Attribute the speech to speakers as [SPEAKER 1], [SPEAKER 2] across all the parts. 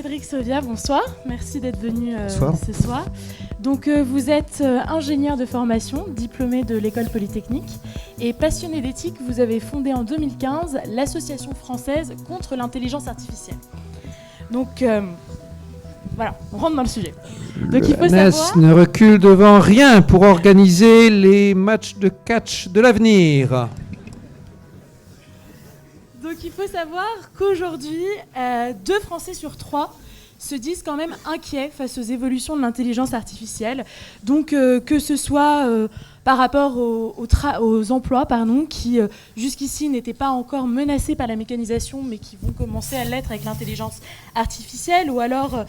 [SPEAKER 1] Cédric Sauvia, bonsoir. Merci d'être venu
[SPEAKER 2] ce
[SPEAKER 1] soir. Donc, vous êtes ingénieur de formation, diplômé de l'École Polytechnique et passionné d'éthique. Vous avez fondé en 2015 l'Association française contre l'intelligence artificielle. Donc, voilà, on rentre dans le sujet. Donc, il faut savoir...
[SPEAKER 2] ne recule devant rien pour organiser les matchs de catch de l'avenir.
[SPEAKER 1] Donc il faut savoir qu'aujourd'hui, 2 Français sur 3 se disent quand même inquiets face aux évolutions de l'intelligence artificielle. Donc que ce soit par rapport aux emplois qui jusqu'ici n'étaient pas encore menacés par la mécanisation, mais qui vont commencer à l'être avec l'intelligence artificielle, ou alors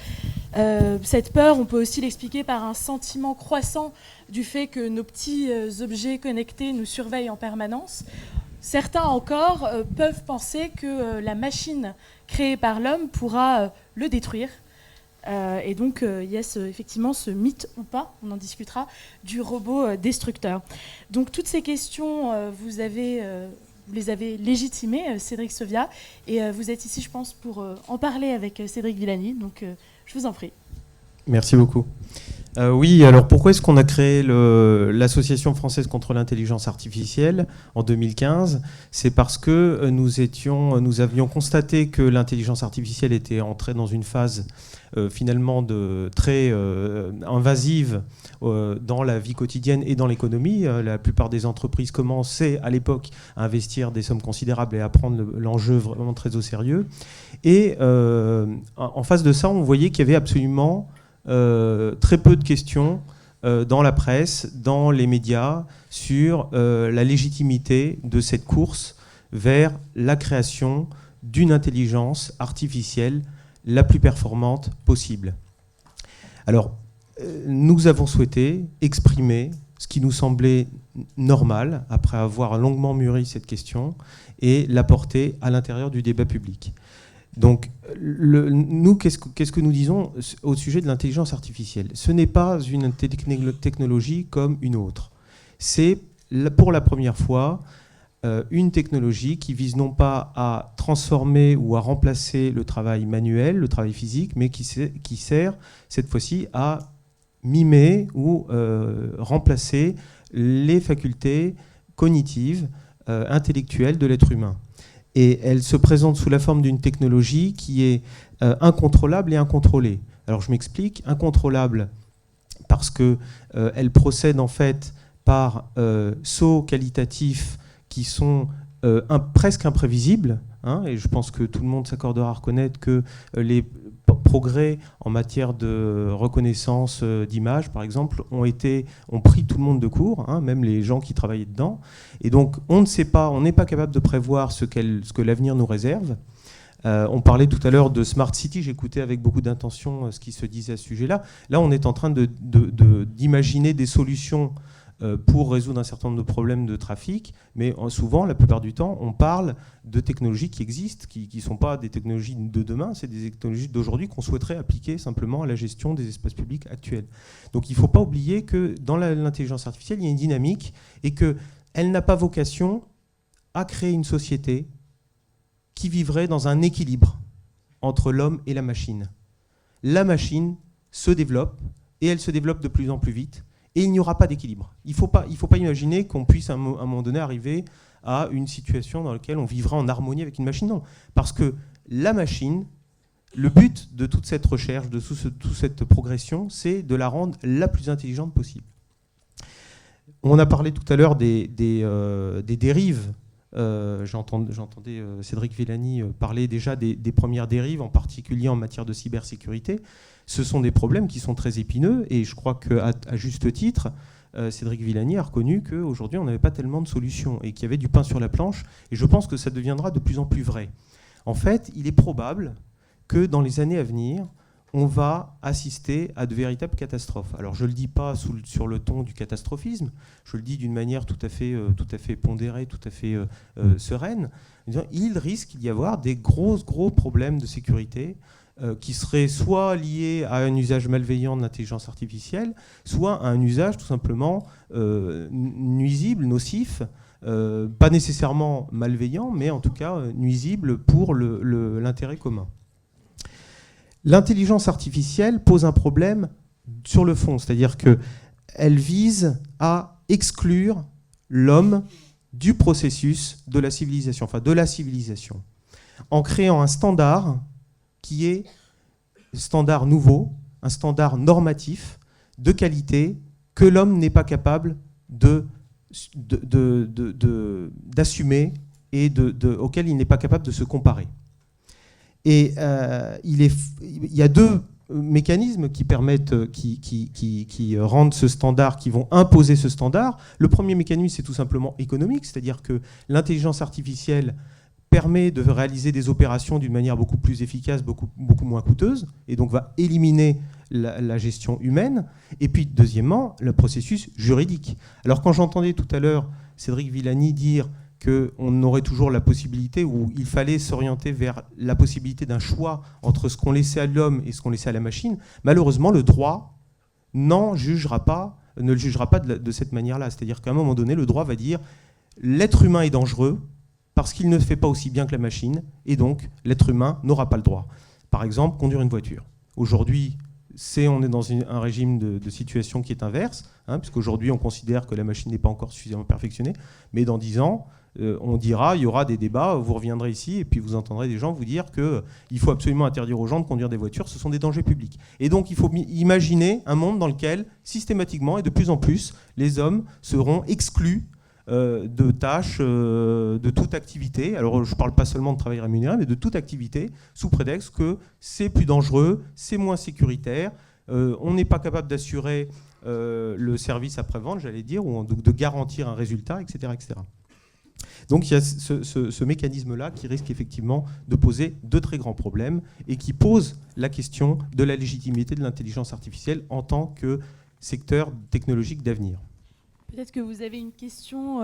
[SPEAKER 1] cette peur, on peut aussi l'expliquer par un sentiment croissant du fait que nos petits objets connectés nous surveillent en permanence. Certains encore peuvent penser que la machine créée par l'homme pourra le détruire. Et donc, il y a effectivement ce mythe ou pas, on en discutera, du robot destructeur. Donc, toutes ces questions, vous les avez légitimées, Cédric Sauvia, et vous êtes ici, je pense, pour en parler avec Cédric Villani. Donc, je vous en prie.
[SPEAKER 3] Merci beaucoup. Oui, alors pourquoi est-ce qu'on a créé l'Association française contre l'intelligence artificielle en 2015 ? C'est parce que nous avions constaté que l'intelligence artificielle était entrée dans une phase finalement très invasive dans la vie quotidienne et dans l'économie. La plupart des entreprises commençaient à l'époque à investir des sommes considérables et à prendre l'enjeu vraiment très au sérieux. Et en face de ça, on voyait qu'il y avait absolument très peu de questions dans la presse, dans les médias, sur la légitimité de cette course vers la création d'une intelligence artificielle la plus performante possible. Alors, nous avons souhaité exprimer ce qui nous semblait normal, après avoir longuement mûri cette question, et l'apporter à l'intérieur du débat public. Donc, nous, qu'est-ce que nous disons au sujet de l'intelligence artificielle ? Ce n'est pas une technologie comme une autre. C'est, pour la première fois, une technologie qui vise non pas à transformer ou à remplacer le travail manuel, le travail physique, mais qui sert, cette fois-ci, à mimer ou remplacer les facultés cognitives, intellectuelles de l'être humain. Et elle se présente sous la forme d'une technologie qui est incontrôlable et incontrôlée. Alors je m'explique, incontrôlable parce qu'elle procède en fait par sauts qualitatifs qui sont presque imprévisibles, hein, et je pense que tout le monde s'accordera à reconnaître que les progrès en matière de reconnaissance d'images, par exemple, ont pris tout le monde de court, hein, même les gens qui travaillaient dedans. Et donc, on ne sait pas, on n'est pas capable de prévoir ce que l'avenir nous réserve. On parlait tout à l'heure de Smart City, j'écoutais avec beaucoup d'intention ce qui se disait à ce sujet-là. Là, on est en train d'imaginer des solutions pour résoudre un certain nombre de problèmes de trafic, mais souvent, la plupart du temps, on parle de technologies qui existent, qui ne sont pas des technologies de demain, c'est des technologies d'aujourd'hui qu'on souhaiterait appliquer simplement à la gestion des espaces publics actuels. Donc il ne faut pas oublier que dans l'intelligence artificielle, il y a une dynamique et qu'elle n'a pas vocation à créer une société qui vivrait dans un équilibre entre l'homme et la machine. La machine se développe et elle se développe de plus en plus vite. Et il n'y aura pas d'équilibre. Il ne faut pas imaginer qu'on puisse à un moment donné arriver à une situation dans laquelle on vivra en harmonie avec une machine. Non, parce que la machine, le but de toute cette recherche, de toute cette progression, c'est de la rendre la plus intelligente possible. On a parlé tout à l'heure des dérives. J'entendais Cédric Villani parler déjà des premières dérives, en particulier en matière de cybersécurité. Ce sont des problèmes qui sont très épineux et je crois qu'à juste titre, Cédric Villani a reconnu qu'aujourd'hui on n'avait pas tellement de solutions et qu'il y avait du pain sur la planche, et je pense que ça deviendra de plus en plus vrai. En fait, il est probable que dans les années à venir, on va assister à de véritables catastrophes. Alors je ne le dis pas sur le ton du catastrophisme, je le dis d'une manière tout à fait pondérée, tout à fait sereine. Il risque d'y avoir des gros problèmes de sécurité qui seraient soit liés à un usage malveillant de l'intelligence artificielle, soit à un usage tout simplement nuisible, nocif, pas nécessairement malveillant, mais en tout cas nuisible pour l'intérêt commun. L'intelligence artificielle pose un problème sur le fond, c'est-à-dire qu'elle vise à exclure l'homme du processus de la civilisation, en créant un standard qui est standard nouveau, un standard normatif de qualité que l'homme n'est pas capable d'assumer et auquel il n'est pas capable de se comparer. Et il y a deux mécanismes qui permettent, qui rendent ce standard, qui vont imposer ce standard. Le premier mécanisme, c'est tout simplement économique, c'est-à-dire que l'intelligence artificielle permet de réaliser des opérations d'une manière beaucoup plus efficace, beaucoup moins coûteuse, et donc va éliminer la gestion humaine. Et puis, deuxièmement, le processus juridique. Alors, quand j'entendais tout à l'heure Cédric Villani dire qu'on aurait toujours la possibilité, ou il fallait s'orienter vers la possibilité d'un choix entre ce qu'on laissait à l'homme et ce qu'on laissait à la machine, malheureusement, le droit ne le jugera pas de cette manière-là. C'est-à-dire qu'à un moment donné, le droit va dire l'être humain est dangereux parce qu'il ne fait pas aussi bien que la machine, et donc l'être humain n'aura pas le droit. Par exemple, conduire une voiture. Aujourd'hui, on est dans un régime de situation qui est inverse, puisqu'aujourd'hui on considère que la machine n'est pas encore suffisamment perfectionnée, mais dans 10 ans, on dira, il y aura des débats, vous reviendrez ici et puis vous entendrez des gens vous dire qu'il faut absolument interdire aux gens de conduire des voitures, ce sont des dangers publics. Et donc il faut imaginer un monde dans lequel, systématiquement et de plus en plus, les hommes seront exclus de tâches, de toute activité. Alors je ne parle pas seulement de travail rémunéré, mais de toute activité, sous prétexte que c'est plus dangereux, c'est moins sécuritaire, on n'est pas capable d'assurer le service après-vente, j'allais dire, ou de garantir un résultat, etc. etc. Donc il y a ce mécanisme-là qui risque effectivement de poser de très grands problèmes et qui pose la question de la légitimité de l'intelligence artificielle en tant que secteur technologique d'avenir.
[SPEAKER 1] Peut-être que vous avez une question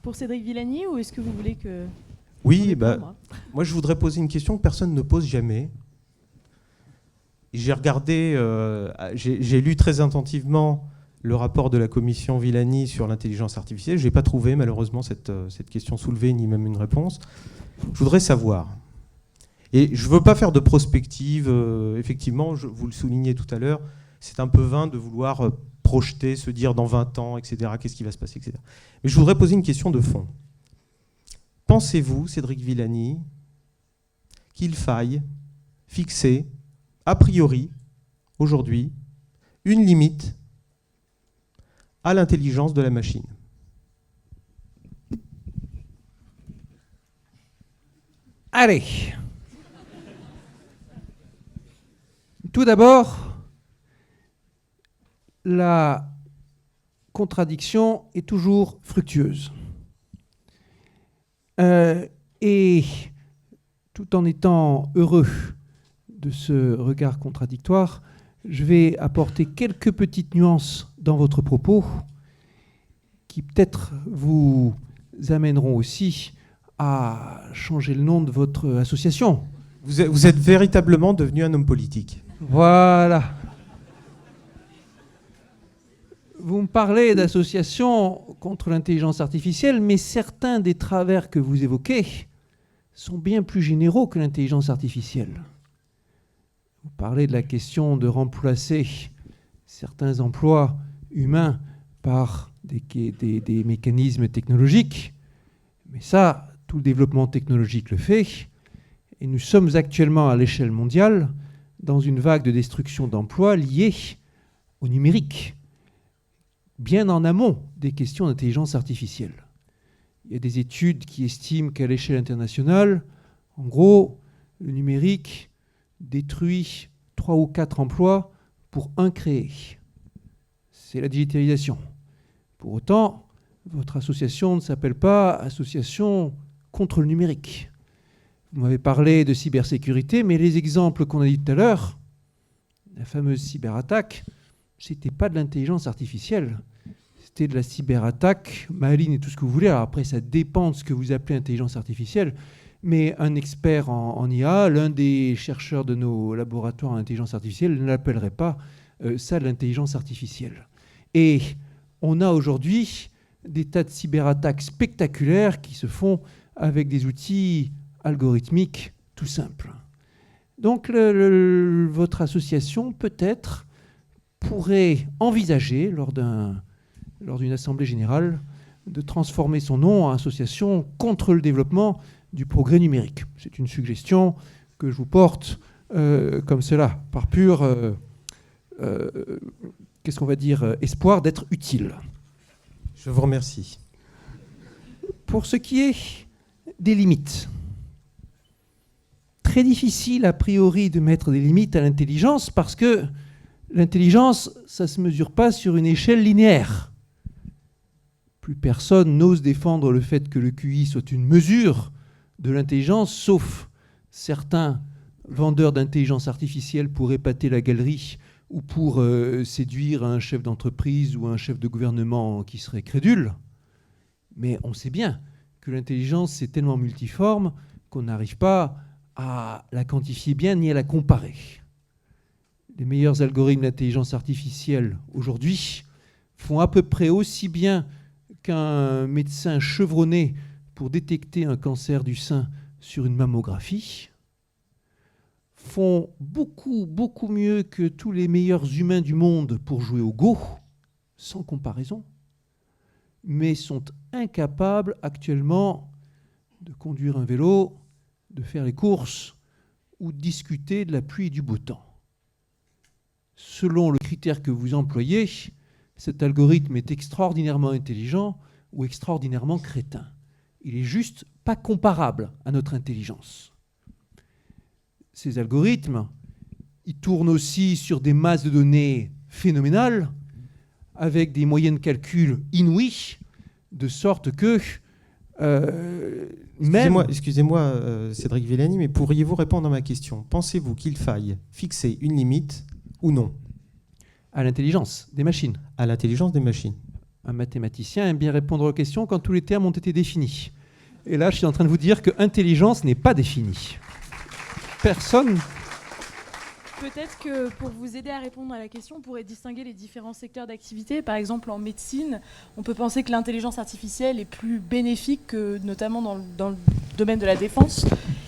[SPEAKER 1] pour Cédric Villani, ou est-ce que vous voulez que...
[SPEAKER 3] Oui, moi je voudrais poser une question que personne ne pose jamais. J'ai regardé, j'ai lu très attentivement le rapport de la commission Villani sur l'intelligence artificielle. Je n'ai pas trouvé malheureusement cette question soulevée, ni même une réponse. Je voudrais savoir, et je ne veux pas faire de prospective, effectivement, vous le soulignez tout à l'heure, c'est un peu vain de vouloir projeter, se dire dans 20 ans, etc., qu'est-ce qui va se passer, etc. Mais je voudrais poser une question de fond. Pensez-vous, Cédric Villani, qu'il faille fixer, a priori, aujourd'hui, une limite à l'intelligence de la machine?
[SPEAKER 2] Allez. Tout d'abord, la contradiction est toujours fructueuse. Et tout en étant heureux de ce regard contradictoire, je vais apporter quelques petites nuances dans votre propos qui peut-être vous amèneront aussi à changer le nom de votre association.
[SPEAKER 3] Vous êtes véritablement devenu un homme politique.
[SPEAKER 2] Voilà. Vous me parlez d'association contre l'intelligence artificielle, mais certains des travers que vous évoquez sont bien plus généraux que l'intelligence artificielle. Vous parlez de la question de remplacer certains emplois humains par des mécanismes technologiques, mais ça, tout le développement technologique le fait, et nous sommes actuellement à l'échelle mondiale dans une vague de destruction d'emplois liée au numérique, bien en amont des questions d'intelligence artificielle. Il y a des études qui estiment qu'à l'échelle internationale, en gros, le numérique détruit 3 ou 4 emplois pour un créé. C'est la digitalisation. Pour autant, votre association ne s'appelle pas Association contre le numérique. Vous m'avez parlé de cybersécurité, mais les exemples qu'on a dit tout à l'heure, la fameuse cyberattaque, c'était pas de l'intelligence artificielle. C'était de la cyberattaque maligne et tout ce que vous voulez. Alors après, ça dépend de ce que vous appelez intelligence artificielle. Mais un expert en IA, l'un des chercheurs de nos laboratoires en intelligence artificielle, ne l'appellerait pas ça de l'intelligence artificielle. Et on a aujourd'hui des tas de cyberattaques spectaculaires qui se font avec des outils algorithmiques tout simples. Donc votre association, peut-être, pourrait envisager, lors d'une assemblée générale, de transformer son nom en association contre le développement du progrès numérique. C'est une suggestion que je vous porte comme cela, par pur, qu'est-ce qu'on va dire, espoir d'être utile.
[SPEAKER 3] Je vous remercie.
[SPEAKER 2] Pour ce qui est des limites, très difficile a priori de mettre des limites à l'intelligence parce que l'intelligence, ça ne se mesure pas sur une échelle linéaire. Plus personne n'ose défendre le fait que le QI soit une mesure de l'intelligence, sauf certains vendeurs d'intelligence artificielle pour épater la galerie ou pour séduire un chef d'entreprise ou un chef de gouvernement qui serait crédule. Mais on sait bien que l'intelligence, c'est tellement multiforme qu'on n'arrive pas à la quantifier bien ni à la comparer. Les meilleurs algorithmes d'intelligence artificielle aujourd'hui font à peu près aussi bien qu'un médecin chevronné pour détecter un cancer du sein sur une mammographie, font beaucoup, beaucoup mieux que tous les meilleurs humains du monde pour jouer au Go, sans comparaison, mais sont incapables actuellement de conduire un vélo, de faire les courses ou de discuter de la pluie et du beau temps. Selon le critère que vous employez, cet algorithme est extraordinairement intelligent ou extraordinairement crétin. Il est juste pas comparable à notre intelligence. Ces algorithmes, ils tournent aussi sur des masses de données phénoménales, avec des moyens de calcul inouïs, de sorte que
[SPEAKER 3] Excusez-moi, Cédric Villani, mais pourriez-vous répondre à ma question? Pensez-vous qu'il faille fixer une limite ou non
[SPEAKER 2] à l'intelligence des machines?
[SPEAKER 3] À l'intelligence des machines.
[SPEAKER 2] Un mathématicien aime bien répondre aux questions quand tous les termes ont été définis. Et là, je suis en train de vous dire que intelligence n'est pas définie. Personne...
[SPEAKER 1] Peut-être que pour vous aider à répondre à la question, on pourrait distinguer les différents secteurs d'activité. Par exemple, en médecine, on peut penser que l'intelligence artificielle est plus bénéfique que notamment dans le domaine de la défense.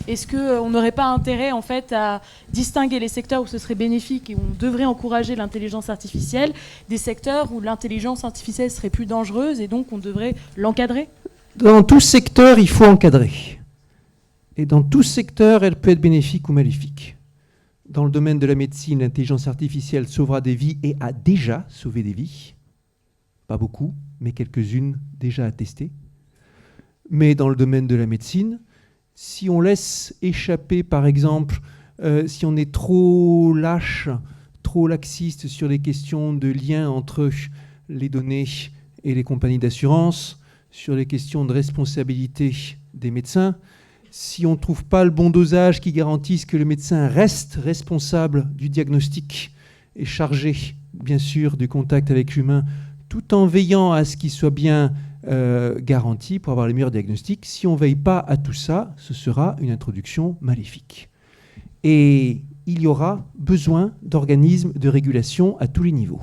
[SPEAKER 1] Est-ce qu'on n'aurait pas intérêt en fait, à distinguer les secteurs où ce serait bénéfique et où on devrait encourager l'intelligence artificielle, des secteurs où l'intelligence artificielle serait plus dangereuse et donc on devrait l'encadrer?
[SPEAKER 2] Dans tout secteur, il faut encadrer. Et dans tout secteur, elle peut être bénéfique ou maléfique. Dans le domaine de la médecine, l'intelligence artificielle sauvera des vies et a déjà sauvé des vies. Pas beaucoup, mais quelques-unes déjà attestées. Mais dans le domaine de la médecine, si on laisse échapper, par exemple, si on est trop lâche, trop laxiste sur les questions de lien entre les données et les compagnies d'assurance, sur les questions de responsabilité des médecins, si on ne trouve pas le bon dosage qui garantisse que le médecin reste responsable du diagnostic et chargé, bien sûr, du contact avec l'humain, tout en veillant à ce qu'il soit bien garanti pour avoir les meilleurs diagnostics, si on ne veille pas à tout ça, ce sera une introduction maléfique. Et il y aura besoin d'organismes de régulation à tous les niveaux.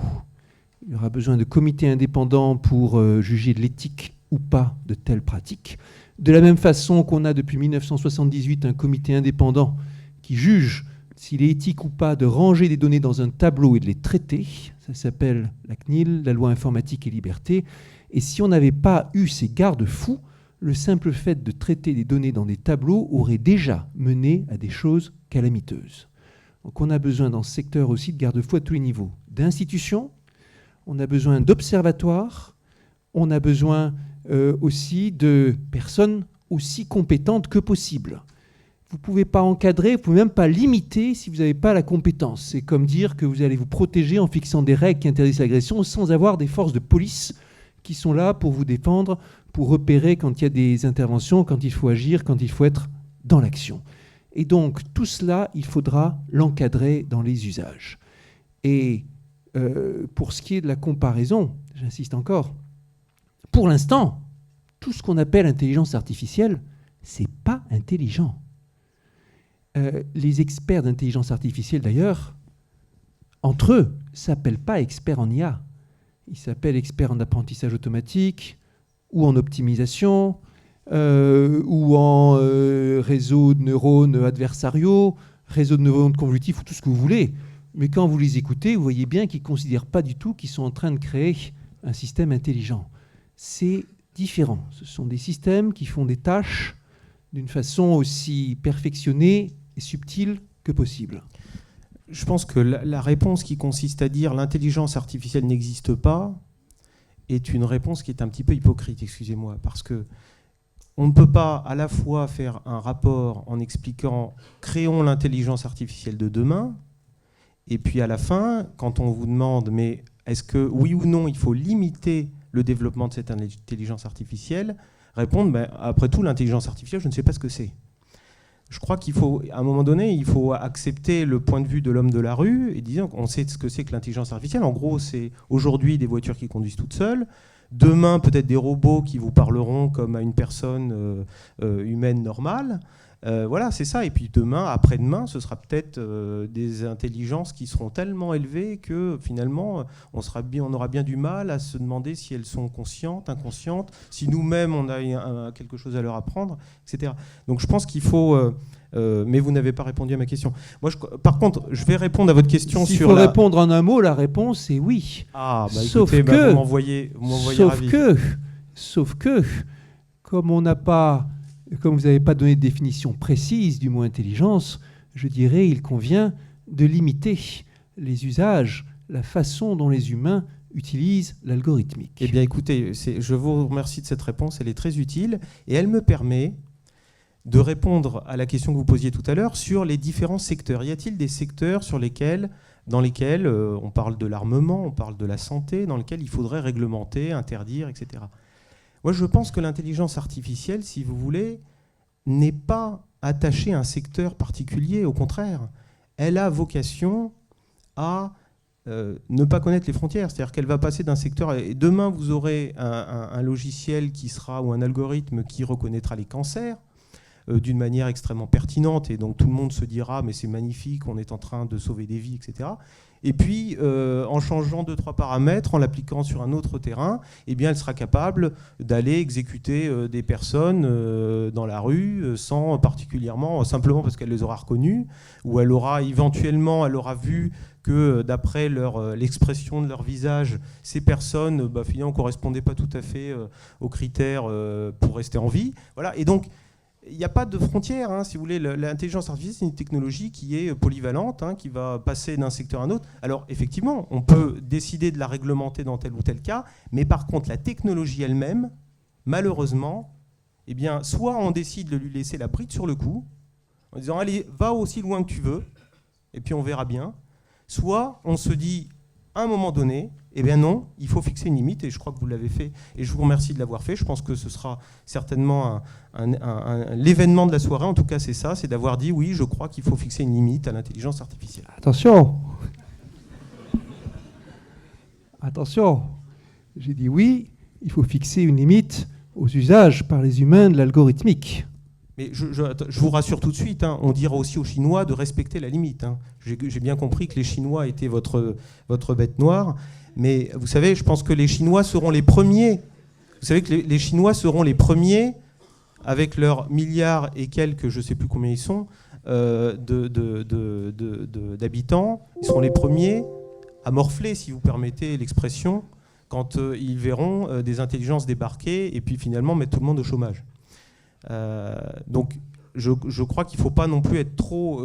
[SPEAKER 2] Il y aura besoin de comités indépendants pour juger de l'éthique ou pas de telles pratiques. De la même façon qu'on a depuis 1978 un comité indépendant qui juge s'il est éthique ou pas de ranger des données dans un tableau et de les traiter, ça s'appelle la CNIL, la loi informatique et liberté, et si on n'avait pas eu ces garde-fous, le simple fait de traiter des données dans des tableaux aurait déjà mené à des choses calamiteuses. Donc on a besoin dans ce secteur aussi de garde-fous à tous les niveaux, d'institutions, on a besoin d'observatoires, on a besoin aussi de personnes aussi compétentes que possible. Vous ne pouvez pas encadrer, vous ne pouvez même pas limiter si vous n'avez pas la compétence. C'est comme dire que vous allez vous protéger en fixant des règles qui interdisent l'agression sans avoir des forces de police qui sont là pour vous défendre, pour repérer quand il y a des interventions, quand il faut agir, quand il faut être dans l'action. Et donc, tout cela, il faudra l'encadrer dans les usages. Et pour ce qui est de la comparaison, j'insiste encore, pour l'instant, tout ce qu'on appelle intelligence artificielle, c'est pas intelligent. Les experts d'intelligence artificielle, d'ailleurs, entre eux, ne s'appellent pas experts en IA. Ils s'appellent experts en apprentissage automatique, ou en optimisation, ou en réseaux de neurones adversariaux, réseau de neurones convolutifs ou tout ce que vous voulez. Mais quand vous les écoutez, vous voyez bien qu'ils ne considèrent pas du tout qu'ils sont en train de créer un système intelligent. C'est différent. Ce sont des systèmes qui font des tâches d'une façon aussi perfectionnée et subtile que possible.
[SPEAKER 3] Je pense que la réponse qui consiste à dire l'intelligence artificielle n'existe pas est une réponse qui est un petit peu hypocrite, excusez-moi, parce que on ne peut pas à la fois faire un rapport en expliquant « créons l'intelligence artificielle de demain » et puis à la fin, quand on vous demande « mais est-ce que oui ou non il faut limiter le développement de cette intelligence artificielle ?» répondre ben, « après tout, l'intelligence artificielle, je ne sais pas ce que c'est ». Je crois qu'il faut, à un moment donné, il faut accepter le point de vue de l'homme de la rue et dire qu'on sait ce que c'est que l'intelligence artificielle. En gros, c'est aujourd'hui des voitures qui conduisent toutes seules. Demain, peut-être des robots qui vous parleront comme à une personne humaine normale. Voilà, c'est ça. Et puis demain, après-demain, ce sera peut-être des intelligences qui seront tellement élevées que finalement, on aura bien du mal à se demander si elles sont conscientes, inconscientes, si nous-mêmes, on a quelque chose à leur apprendre, etc. Donc je pense qu'il faut... mais vous n'avez pas répondu à ma question. Moi, par contre, je vais répondre à votre question
[SPEAKER 2] S'il
[SPEAKER 3] sur
[SPEAKER 2] faut répondre en un mot, la réponse est oui.
[SPEAKER 3] Ah, bah
[SPEAKER 2] sauf
[SPEAKER 3] écoutez,
[SPEAKER 2] que,
[SPEAKER 3] vous m'envoyez ravi.
[SPEAKER 2] Sauf que, comme vous n'avez pas donné de définition précise du mot intelligence, je dirais il convient de limiter les usages, la façon dont les humains utilisent l'algorithmique.
[SPEAKER 3] Eh bien, écoutez, je vous remercie de cette réponse, elle est très utile et elle me permet de répondre à la question que vous posiez tout à l'heure sur les différents secteurs. Y a-t-il des secteurs dans lesquels on parle de l'armement, on parle de la santé, dans lesquels il faudrait réglementer, interdire, etc. Moi, je pense que l'intelligence artificielle, si vous voulez, n'est pas attachée à un secteur particulier. Au contraire, elle a vocation à ne pas connaître les frontières. C'est-à-dire qu'elle va passer d'un secteur... Et demain, vous aurez un logiciel ou un algorithme qui reconnaîtra les cancers d'une manière extrêmement pertinente. Et donc, tout le monde se dira « mais c'est magnifique, on est en train de sauver des vies, etc. » Et puis, en changeant 2-3 paramètres, en l'appliquant sur un autre terrain, eh bien, elle sera capable d'aller exécuter des personnes dans la rue, simplement parce qu'elle les aura reconnues, ou elle aura vu que d'après l'expression de leur visage, ces personnes, finalement, ne correspondaient pas tout à fait aux critères pour rester en vie. Voilà. Et donc, il n'y a pas de frontière, si vous voulez. L'intelligence artificielle, c'est une technologie qui est polyvalente, qui va passer d'un secteur à un autre. Alors, effectivement, on peut décider de la réglementer dans tel ou tel cas, mais par contre, la technologie elle-même, malheureusement, eh bien, soit on décide de lui laisser la bride sur le cou, en disant « allez, va aussi loin que tu veux, et puis on verra bien », soit on se dit, à un moment donné, eh bien non, il faut fixer une limite, et je crois que vous l'avez fait, et je vous remercie de l'avoir fait. Je pense que ce sera certainement l'événement de la soirée, en tout cas c'est ça, c'est d'avoir dit, oui, je crois qu'il faut fixer une limite à l'intelligence artificielle.
[SPEAKER 2] Attention. Attention. J'ai dit oui, il faut fixer une limite aux usages par les humains de l'algorithmique.
[SPEAKER 3] Mais je vous rassure tout de suite, on dira aussi aux Chinois de respecter la limite. J'ai bien compris que les Chinois étaient votre bête noire. Mais vous savez, je pense que les Chinois seront les premiers. Vous savez que les Chinois seront les premiers, avec leurs milliards et quelques, je ne sais plus combien ils sont, d'habitants, ils seront les premiers à morfler, si vous permettez l'expression, quand ils verront des intelligences débarquer et puis finalement mettre tout le monde au chômage. Donc, je crois qu'il ne faut pas non plus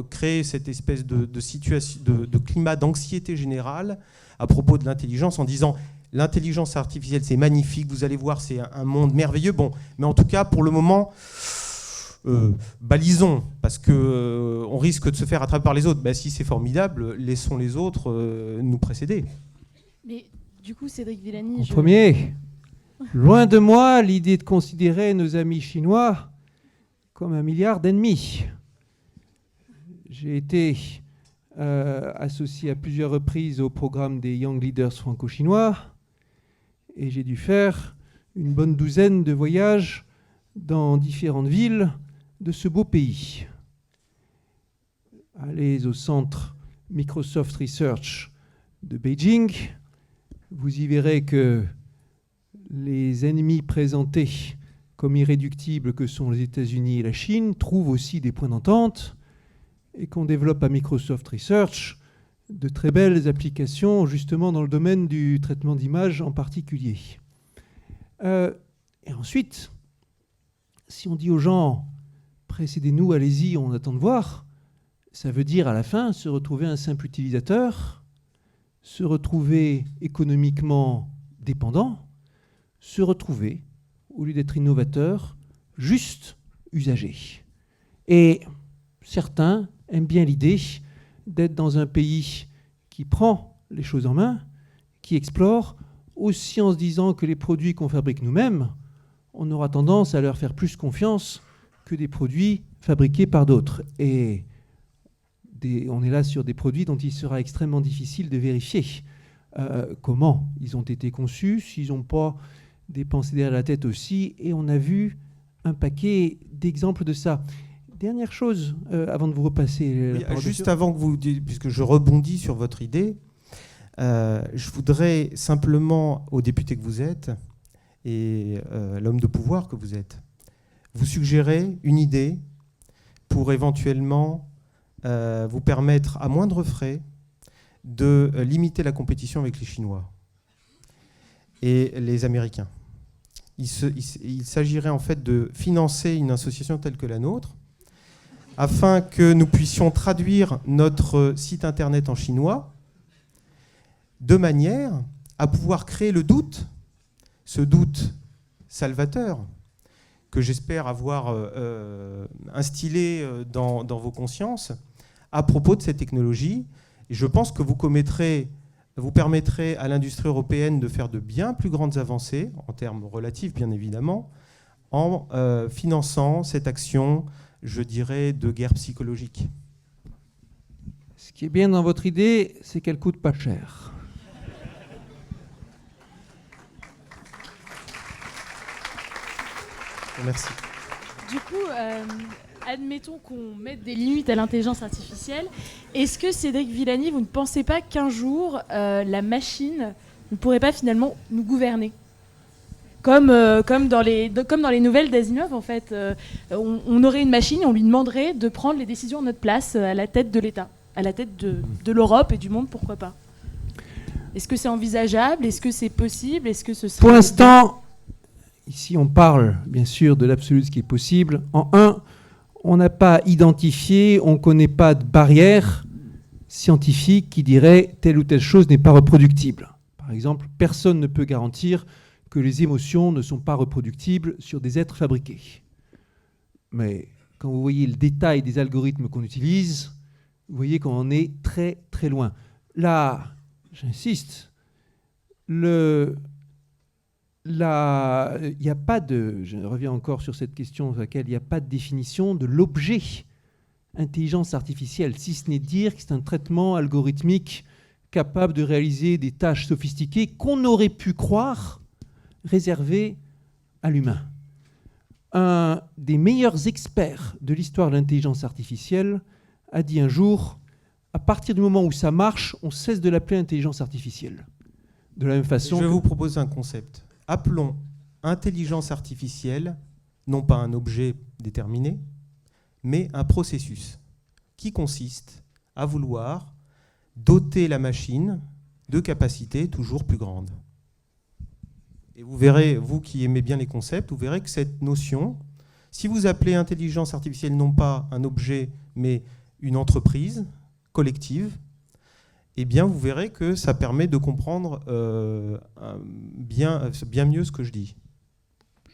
[SPEAKER 3] créer cette espèce de situation, de climat d'anxiété générale à propos de l'intelligence en disant l'intelligence artificielle c'est magnifique, vous allez voir c'est un monde merveilleux. Bon, mais en tout cas pour le moment balisons parce que on risque de se faire attraper par les autres. Si c'est formidable, laissons les autres nous précéder.
[SPEAKER 1] Mais du coup Cédric Villani,
[SPEAKER 2] premier, loin de moi l'idée de considérer nos amis chinois comme un milliard d'ennemis. J'ai été associé à plusieurs reprises au programme des Young Leaders franco-chinois et j'ai dû faire une bonne douzaine de voyages dans différentes villes de ce beau pays. Allez au centre Microsoft Research de Beijing, vous y verrez que les ennemis présentés comme irréductibles que sont les États-Unis et la Chine trouvent aussi des points d'entente et qu'on développe à Microsoft Research de très belles applications justement dans le domaine du traitement d'images en particulier. Et ensuite, si on dit aux gens « précédez-nous, allez-y, on attend de voir », ça veut dire à la fin se retrouver un simple utilisateur, se retrouver économiquement dépendant, se retrouver, au lieu d'être innovateur, juste usager. Et certains aiment bien l'idée d'être dans un pays qui prend les choses en main, qui explore, aussi en se disant que les produits qu'on fabrique nous-mêmes, on aura tendance à leur faire plus confiance que des produits fabriqués par d'autres. Et on est là sur des produits dont il sera extrêmement difficile de vérifier comment ils ont été conçus, s'ils n'ont pas des pensées derrière la tête aussi. Et on a vu un paquet d'exemples de ça. Dernière chose, avant de vous repasser...
[SPEAKER 3] Oui, juste avant que vous... Puisque je rebondis sur votre idée, je voudrais simplement, aux députés que vous êtes et l'homme de pouvoir que vous êtes, vous suggérer une idée pour éventuellement vous permettre, à moindre frais, de limiter la compétition avec les Chinois et les Américains. Il s'agirait en fait de financer une association telle que la nôtre afin que nous puissions traduire notre site internet en chinois de manière à pouvoir créer le doute, ce doute salvateur que j'espère avoir instillé dans vos consciences à propos de cette technologie. Et je pense que vous permettrez à l'industrie européenne de faire de bien plus grandes avancées, en termes relatifs bien évidemment, en finançant cette action, je dirais, de guerre psychologique.
[SPEAKER 2] Ce qui est bien dans votre idée, c'est qu'elle ne coûte pas cher.
[SPEAKER 3] Merci.
[SPEAKER 1] Du coup, admettons qu'on mette des limites à l'intelligence artificielle. Est-ce que, Cédric Villani, vous ne pensez pas qu'un jour, la machine ne pourrait pas finalement nous gouverner ? Comme dans les nouvelles d'Asimov, en fait. On aurait une machine et on lui demanderait de prendre les décisions à notre place à la tête de l'État, à la tête de l'Europe et du monde, pourquoi pas ? Est-ce que c'est envisageable ? Est-ce que c'est possible ? Est-ce que ce serait...
[SPEAKER 2] Pour l'instant, ici on parle bien sûr de l'absolu de ce qui est possible. En un, on n'a pas identifié, on ne connaît pas de barrière scientifique qui dirait telle ou telle chose n'est pas reproductible. Par exemple, personne ne peut garantir que les émotions ne sont pas reproductibles sur des êtres fabriqués. Mais quand vous voyez le détail des algorithmes qu'on utilise, vous voyez qu'on en est très très loin. Là, j'insiste, il n'y a pas de, je reviens encore sur cette question sur laquelle il n'y a pas de définition de l'objet intelligence artificielle, si ce n'est dire que c'est un traitement algorithmique capable de réaliser des tâches sophistiquées qu'on aurait pu croire réservées à l'humain. Un des meilleurs experts de l'histoire de l'intelligence artificielle a dit un jour, à partir du moment où ça marche, on cesse de l'appeler intelligence artificielle. De la même façon...
[SPEAKER 3] Je vais vous proposer un concept. Appelons intelligence artificielle, non pas un objet déterminé, mais un processus qui consiste à vouloir doter la machine de capacités toujours plus grandes. Et vous verrez, vous qui aimez bien les concepts, vous verrez que cette notion, si vous appelez intelligence artificielle non pas un objet, mais une entreprise collective, eh bien, vous verrez que ça permet de comprendre bien mieux ce que je dis.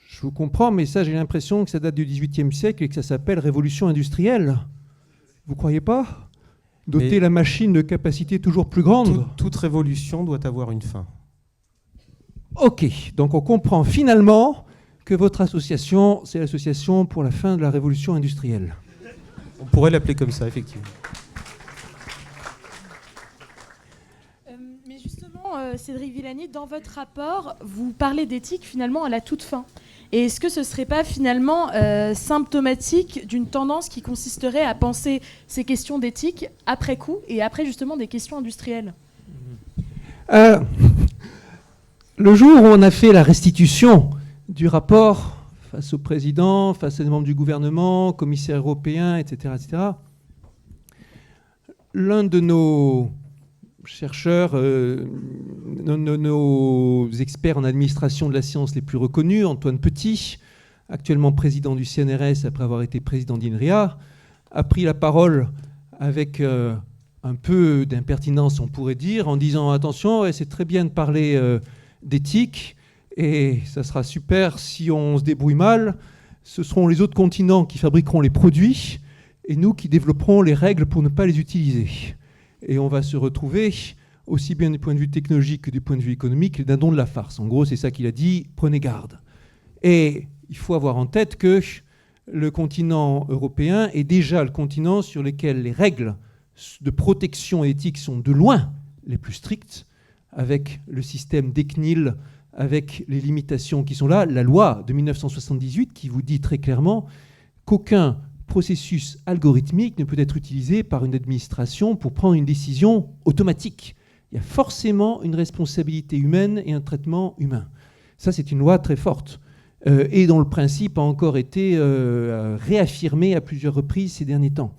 [SPEAKER 2] Je vous comprends, mais ça, j'ai l'impression que ça date du XVIIIe siècle et que ça s'appelle révolution industrielle. Vous croyez pas ? Doter la machine de capacités toujours plus grandes.
[SPEAKER 3] Toute révolution doit avoir une fin.
[SPEAKER 2] Ok, donc on comprend finalement que votre association, c'est l'association pour la fin de la révolution industrielle.
[SPEAKER 3] On pourrait l'appeler comme ça, effectivement.
[SPEAKER 1] Mais justement, Cédric Villani, dans votre rapport, vous parlez d'éthique finalement à la toute fin. Et est-ce que ce ne serait pas finalement symptomatique d'une tendance qui consisterait à penser ces questions d'éthique après coup et après justement des questions industrielles ?
[SPEAKER 2] Le jour où on a fait la restitution du rapport face au président, face aux membres du gouvernement, commissaire européen, etc., l'un de nos chercheurs, nos experts en administration de la science les plus reconnus, Antoine Petit, actuellement président du CNRS après avoir été président d'INRIA, a pris la parole avec un peu d'impertinence, on pourrait dire, en disant attention, ouais, c'est très bien de parler d'éthique, et ça sera super si on se débrouille mal, ce seront les autres continents qui fabriqueront les produits, et nous qui développerons les règles pour ne pas les utiliser. Et on va se retrouver, aussi bien du point de vue technologique que du point de vue économique, les dindons de la farce. En gros, c'est ça qu'il a dit, prenez garde. Et il faut avoir en tête que le continent européen est déjà le continent sur lequel les règles de protection éthique sont de loin les plus strictes, avec le système d'ECNIL, avec les limitations qui sont là, la loi de 1978 qui vous dit très clairement qu'aucun processus algorithmique ne peut être utilisé par une administration pour prendre une décision automatique. Il y a forcément une responsabilité humaine et un traitement humain. Ça, c'est une loi très forte et dont le principe a encore été réaffirmé à plusieurs reprises ces derniers temps.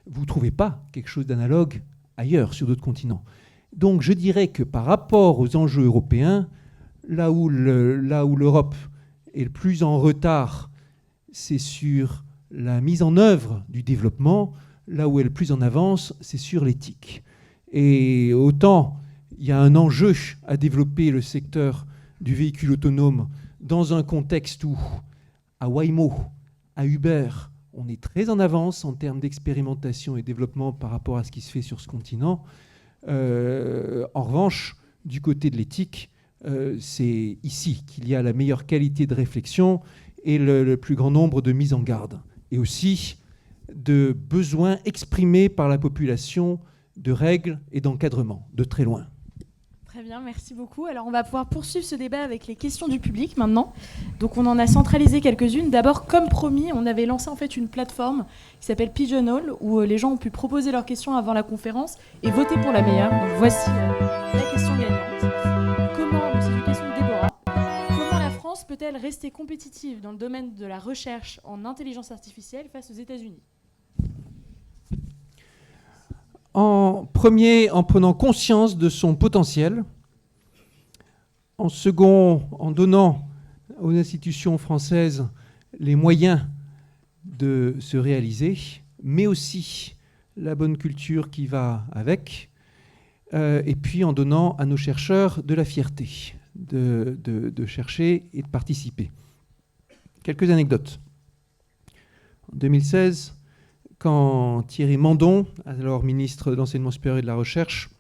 [SPEAKER 2] Vous ne trouvez pas quelque chose d'analogue ailleurs, sur d'autres continents. Donc je dirais que par rapport aux enjeux européens, là où l'Europe est le plus en retard, c'est sur la mise en œuvre du développement. Là où elle est le plus en avance, c'est sur l'éthique. Et autant il y a un enjeu à développer le secteur du véhicule autonome dans un contexte où, à Waymo, à Uber, on est très en avance en termes d'expérimentation et développement par rapport à ce qui se fait sur ce continent. En revanche, du côté de l'éthique, c'est ici qu'il y a la meilleure qualité de réflexion et le plus grand nombre de mises en garde. Et aussi de besoins exprimés par la population de règles et d'encadrement, de très loin.
[SPEAKER 1] Très bien, merci beaucoup. Alors on va pouvoir poursuivre ce débat avec les questions du public maintenant. Donc on en a centralisé quelques-unes. D'abord, comme promis, on avait lancé en fait une plateforme qui s'appelle Pigeonhole, où les gens ont pu proposer leurs questions avant la conférence et voter pour la meilleure. Donc voici la question gagnante. C'est une question de Déborah. Comment la France peut-elle rester compétitive dans le domaine de la recherche en intelligence artificielle face aux États-Unis ?
[SPEAKER 2] En premier, en prenant conscience de son potentiel. En second, en donnant aux institutions françaises les moyens de se réaliser, mais aussi la bonne culture qui va avec. Et puis en donnant à nos chercheurs de la fierté de chercher et de participer. Quelques anecdotes. En 2016, quand Thierry Mandon, alors ministre de l'Enseignement supérieur et de la Recherche,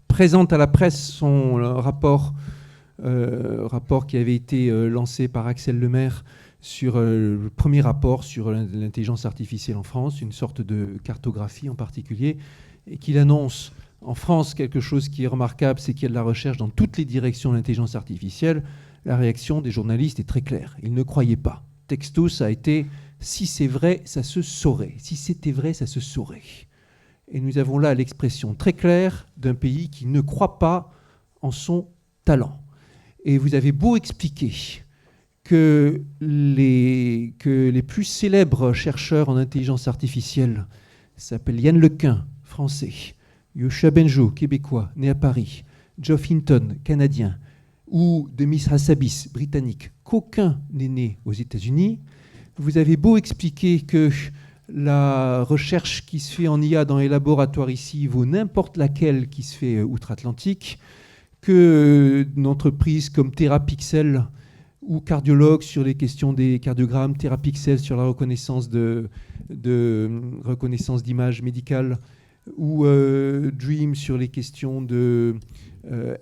[SPEAKER 2] présente à la presse son rapport qui avait été lancé par Axel Lemaire sur le premier rapport sur l'intelligence artificielle en France, une sorte de cartographie en particulier, et qu'il annonce en France quelque chose qui est remarquable, c'est qu'il y a de la recherche dans toutes les directions de l'intelligence artificielle. La réaction des journalistes est très claire. Ils ne croyaient pas. Texto, ça a été « si c'est vrai, ça se saurait ». Si c'était vrai, ça se saurait. Et nous avons là l'expression très claire d'un pays qui ne croit pas en son talent. Et vous avez beau expliquer que les plus célèbres chercheurs en intelligence artificielle s'appellent Yann Lequin, français, Yoshua Bengio, québécois, né à Paris, Geoff Hinton, canadien, ou Demis Hassabis, britannique, qu'aucun n'est né aux États-Unis. Vous avez beau expliquer que la recherche qui se fait en IA dans les laboratoires ici vaut n'importe laquelle qui se fait outre-Atlantique, que une entreprise comme Therapixel ou cardiologue sur les questions des cardiogrammes, Therapixel sur la reconnaissance reconnaissance d'images médicales, ou Dream sur les questions de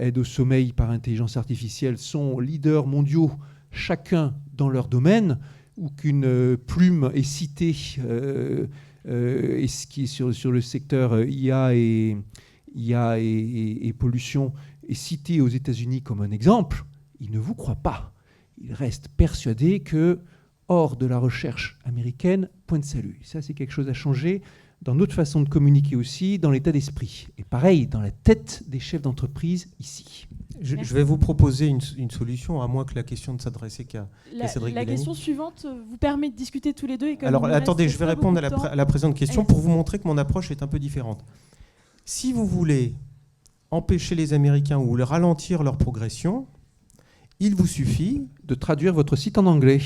[SPEAKER 2] aide au sommeil par intelligence artificielle sont leaders mondiaux, chacun dans leur domaine, ou qu'une plume est citée et ce qui est sur le secteur IA et pollution est cité aux États-Unis comme un exemple, ils ne vous croient pas. Ils restent persuadés que hors de la recherche américaine, point de salut. Ça, c'est quelque chose à changer dans notre façon de communiquer aussi, dans l'état d'esprit. Et pareil, dans la tête des chefs d'entreprise ici.
[SPEAKER 3] Je vais vous proposer une solution, à moins que la question ne s'adressait qu'à Cédric
[SPEAKER 1] La
[SPEAKER 3] Villani.
[SPEAKER 1] question suivante vous permet de discuter tous les deux. Et comme
[SPEAKER 3] Alors
[SPEAKER 1] il nous
[SPEAKER 3] attendez,
[SPEAKER 1] reste
[SPEAKER 3] je vais
[SPEAKER 1] pas
[SPEAKER 3] répondre
[SPEAKER 1] beaucoup de temps-
[SPEAKER 3] à la présente question
[SPEAKER 1] Allez-y.
[SPEAKER 3] pour vous montrer que mon approche est un peu différente. Si vous voulez empêcher les Américains ou ralentir leur progression, il vous suffit
[SPEAKER 2] De traduire votre site en anglais.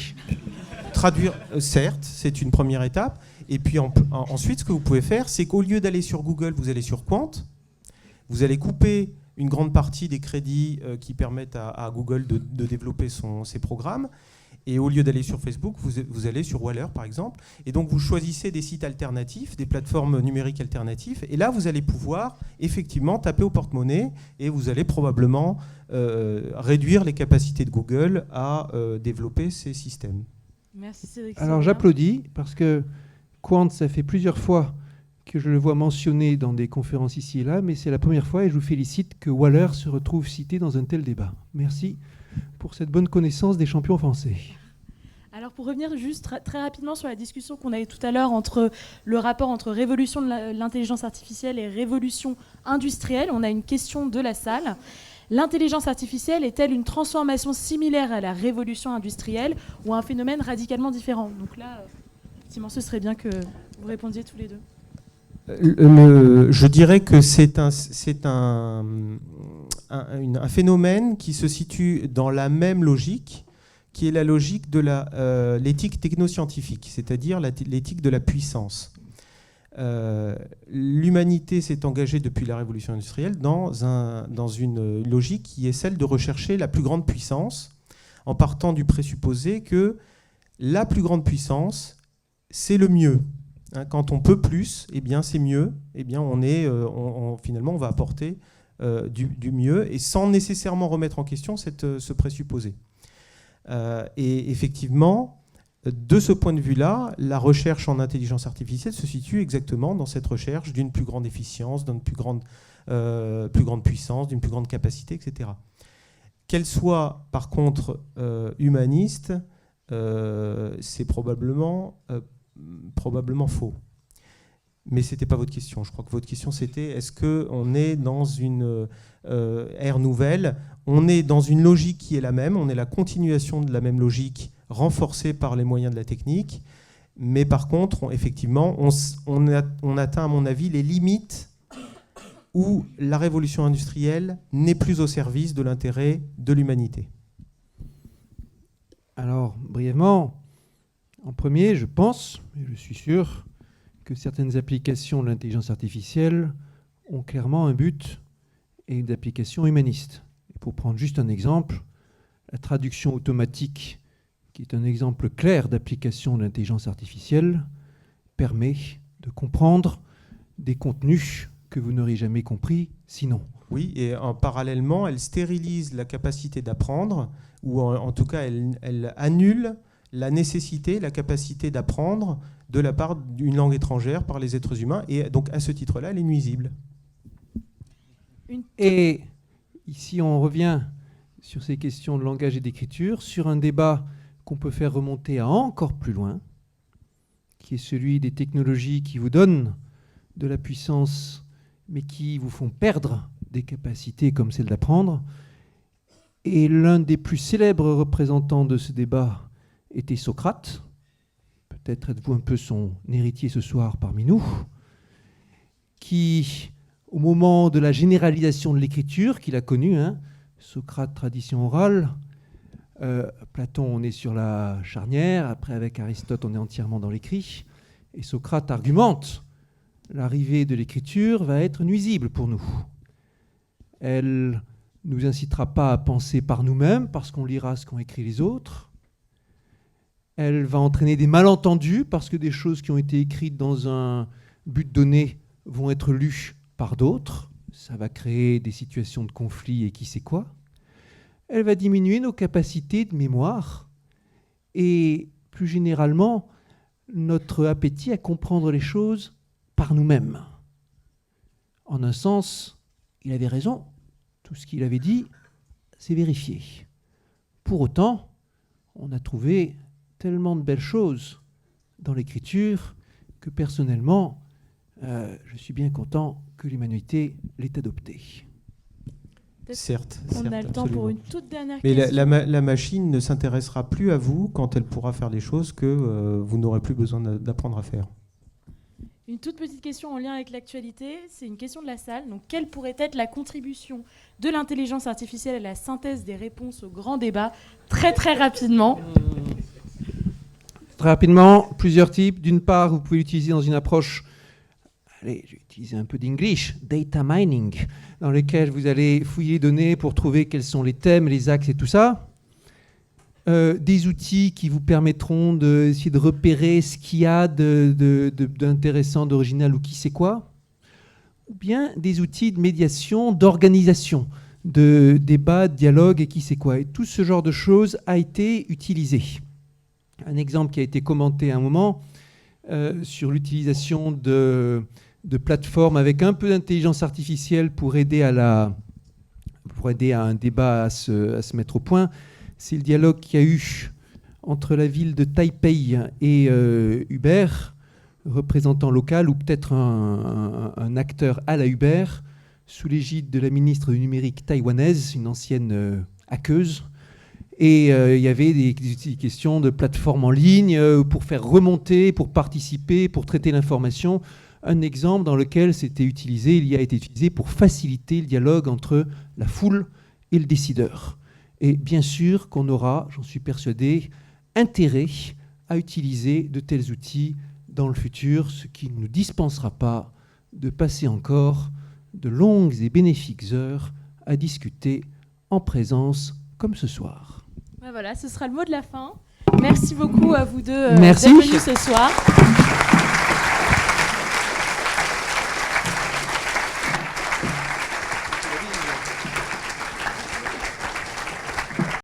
[SPEAKER 3] traduire, certes, c'est une première étape. Et puis ensuite, ce que vous pouvez faire, c'est qu'au lieu d'aller sur Google, vous allez sur Quant. Vous allez couper une grande partie des crédits qui permettent à Google de développer ses programmes. Et au lieu d'aller sur Facebook, vous allez sur Waller, par exemple. Et donc, vous choisissez des sites alternatifs, des plateformes numériques alternatives. Et là, vous allez pouvoir effectivement taper au porte-monnaie et vous allez probablement réduire les capacités de Google à développer ces systèmes.
[SPEAKER 1] Merci Cédric.
[SPEAKER 2] Alors j'applaudis parce que Quant, ça fait plusieurs fois que je le vois mentionné dans des conférences ici et là, mais c'est la première fois et je vous félicite que Waller se retrouve cité dans un tel débat. Merci pour cette bonne connaissance des champions français.
[SPEAKER 1] Alors pour revenir juste très rapidement sur la discussion qu'on a eue tout à l'heure entre le rapport entre révolution de l'intelligence artificielle et révolution industrielle, on a une question de la salle. L'intelligence artificielle est-elle une transformation similaire à la révolution industrielle ou un phénomène radicalement différent? Donc là, effectivement, ce serait bien que vous répondiez tous les deux.
[SPEAKER 3] Je dirais que c'est un phénomène qui se situe dans la même logique, qui est la logique de l'éthique technoscientifique, c'est-à-dire l'éthique de la puissance. L'humanité s'est engagée depuis la révolution industrielle dans une logique qui est celle de rechercher la plus grande puissance, en partant du présupposé que la plus grande puissance, c'est le mieux. Quand on peut plus, eh bien c'est mieux. Eh bien finalement on va apporter du mieux et sans nécessairement remettre en question ce présupposé. Et effectivement, de ce point de vue-là, la recherche en intelligence artificielle se situe exactement dans cette recherche d'une plus grande efficience, d'une plus grande puissance, d'une plus grande capacité, etc. Qu'elle soit par contre humaniste, c'est probablement faux. Mais ce n'était pas votre question. Je crois que votre question c'était est-ce qu'on est dans une ère nouvelle? On est dans une logique qui est la même, on est la continuation de la même logique renforcée par les moyens de la technique, mais par contre, effectivement, on atteint, à mon avis, les limites où la révolution industrielle n'est plus au service de l'intérêt de l'humanité.
[SPEAKER 2] Alors, brièvement, en premier, je pense, et je suis sûr, que certaines applications de l'intelligence artificielle ont clairement un but et d'application humaniste. Et pour prendre juste un exemple, la traduction automatique, qui est un exemple clair d'application de l'intelligence artificielle, permet de comprendre des contenus que vous n'auriez jamais compris sinon.
[SPEAKER 3] Oui, et parallèlement, elle stérilise la capacité d'apprendre, ou en tout cas, elle annule la nécessité, la capacité d'apprendre de la part d'une langue étrangère par les êtres humains, et donc à ce titre-là, elle est nuisible.
[SPEAKER 2] Et ici, on revient sur ces questions de langage et d'écriture, sur un débat qu'on peut faire remonter à encore plus loin, qui est celui des technologies qui vous donnent de la puissance, mais qui vous font perdre des capacités comme celle d'apprendre. Et l'un des plus célèbres représentants de ce débat était Socrate. Peut-être êtes-vous un peu son héritier ce soir parmi nous, qui, au moment de la généralisation de l'écriture qu'il a connue, Socrate, tradition orale, Platon, on est sur la charnière, après avec Aristote, on est entièrement dans l'écrit, et Socrate argumente l'arrivée de l'écriture va être nuisible pour nous. Elle ne nous incitera pas à penser par nous-mêmes, parce qu'on lira ce qu'ont écrit les autres. Elle va entraîner des malentendus, parce que des choses qui ont été écrites dans un but donné vont être lues par d'autres. Ça va créer des situations de conflit et qui sait quoi. Elle va diminuer nos capacités de mémoire et, plus généralement, notre appétit à comprendre les choses par nous-mêmes. En un sens, il avait raison. Tout ce qu'il avait dit, c'est vérifié. Pour autant, on a trouvé tellement de belles choses dans l'écriture que personnellement, je suis bien content que l'humanité l'ait adopté.
[SPEAKER 3] Certes.
[SPEAKER 1] On a le temps
[SPEAKER 3] absolument.
[SPEAKER 1] pour une toute dernière
[SPEAKER 3] Mais
[SPEAKER 1] question.
[SPEAKER 3] la machine ne s'intéressera plus à vous quand elle pourra faire des choses que vous n'aurez plus besoin d'apprendre à faire.
[SPEAKER 1] Une toute petite question en lien avec l'actualité, c'est une question de la salle. Donc, quelle pourrait être la contribution de l'intelligence artificielle à la synthèse des réponses au grand débat? Très très rapidement.
[SPEAKER 2] Très rapidement, plusieurs types. D'une part, vous pouvez l'utiliser dans une approche, allez, je vais utiliser un peu d'English, data mining, dans lequel vous allez fouiller les données pour trouver quels sont les thèmes, les axes et tout ça. Des outils qui vous permettront d'essayer de repérer ce qu'il y a d'intéressant, d'original ou qui sait quoi. Ou bien des outils de médiation, d'organisation, de débat, de dialogue et qui sait quoi. Et tout ce genre de choses a été utilisé. Un exemple qui a été commenté à un moment sur l'utilisation de plateformes avec un peu d'intelligence artificielle pour aider à un débat à se mettre au point. C'est le dialogue qu'il y a eu entre la ville de Taipei et Uber, représentant local ou peut-être un acteur à la Uber, sous l'égide de la ministre du numérique taïwanaise, une ancienne hackeuse. Et il y avait des questions de plateforme en ligne pour faire remonter, pour participer, pour traiter l'information. Un exemple dans lequel il a été utilisé pour faciliter le dialogue entre la foule et le décideur. Et bien sûr qu'on aura, j'en suis persuadé, intérêt à utiliser de tels outils dans le futur, ce qui ne nous dispensera pas de passer encore de longues et bénéfiques heures à discuter en présence comme ce soir.
[SPEAKER 1] Voilà, ce sera le mot de la fin. Merci beaucoup à vous deux
[SPEAKER 2] Merci.
[SPEAKER 1] d'être venus ce soir.